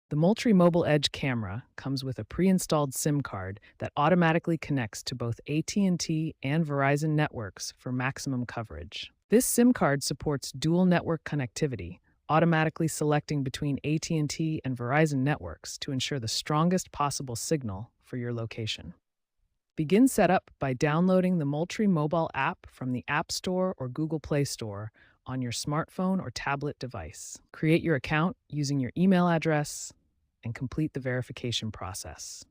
The Moultrie Mobile Edge camera comes with a pre-installed SIM card that automatically connects to both AT&T and Verizon networks for maximum coverage. This SIM card supports dual network connectivity, automatically selecting between AT&T and Verizon networks to ensure the strongest possible signal for your location. Begin setup by downloading the Moultrie mobile app from the App Store or Google Play Store on your smartphone or tablet device. Create your account using your email address and complete the verification process.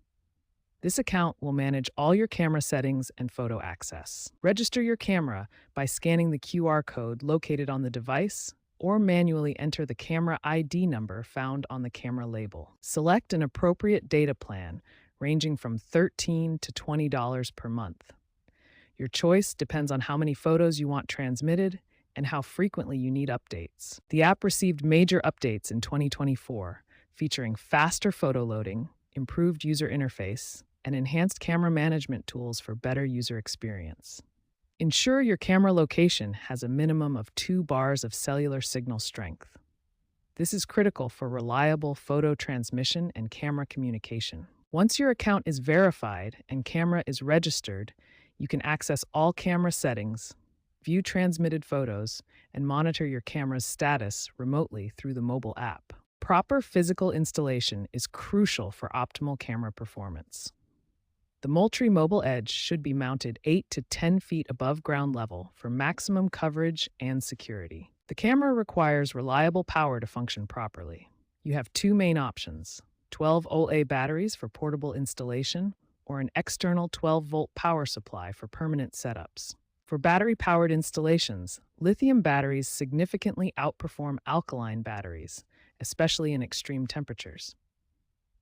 This account will manage all your camera settings and photo access. Register your camera by scanning the QR code located on the device or manually enter the camera ID number found on the camera label. Select an appropriate data plan ranging from $13 to $20 per month. Your choice depends on how many photos you want transmitted and how frequently you need updates. The app received major updates in 2024, featuring faster photo loading, improved user interface, and enhanced camera management tools for better user experience. Ensure your camera location has a minimum of 2 bars of cellular signal strength. This is critical for reliable photo transmission and camera communication. Once your account is verified and camera is registered, you can access all camera settings, view transmitted photos, and monitor your camera's status remotely through the mobile app. Proper physical installation is crucial for optimal camera performance. The Moultrie Mobile Edge should be mounted 8 to 10 feet above ground level for maximum coverage and security. The camera requires reliable power to function properly. You have two main options: 12 OA batteries for portable installation or an external 12-volt power supply for permanent setups. For battery-powered installations, lithium batteries significantly outperform alkaline batteries, especially in extreme temperatures.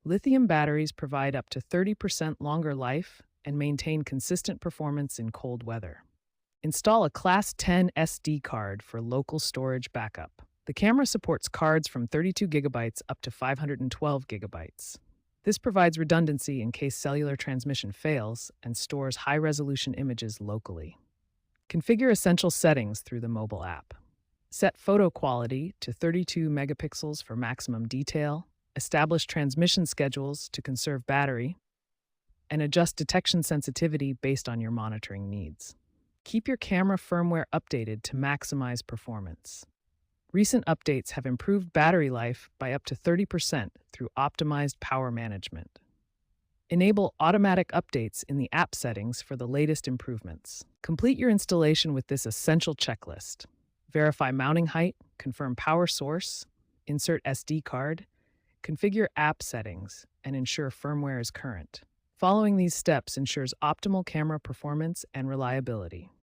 Lithium batteries provide up to 30% longer life and maintain consistent performance in cold weather. Install a Class 10 SD card for local storage backup. The camera supports cards from 32 gigabytes up to 512 gigabytes. This provides redundancy in case cellular transmission fails and stores high-resolution images locally. Configure essential settings through the mobile app. Set photo quality to 32 megapixels for maximum detail, establish transmission schedules to conserve battery, and adjust detection sensitivity based on your monitoring needs. Keep your camera firmware updated to maximize performance. Recent updates have improved battery life by up to 30% through optimized power management. Enable automatic updates in the app settings for the latest improvements. Complete your installation with this essential checklist. Verify mounting height, confirm power source, insert SD card, configure app settings, and ensure firmware is current. Following these steps ensures optimal camera performance and reliability.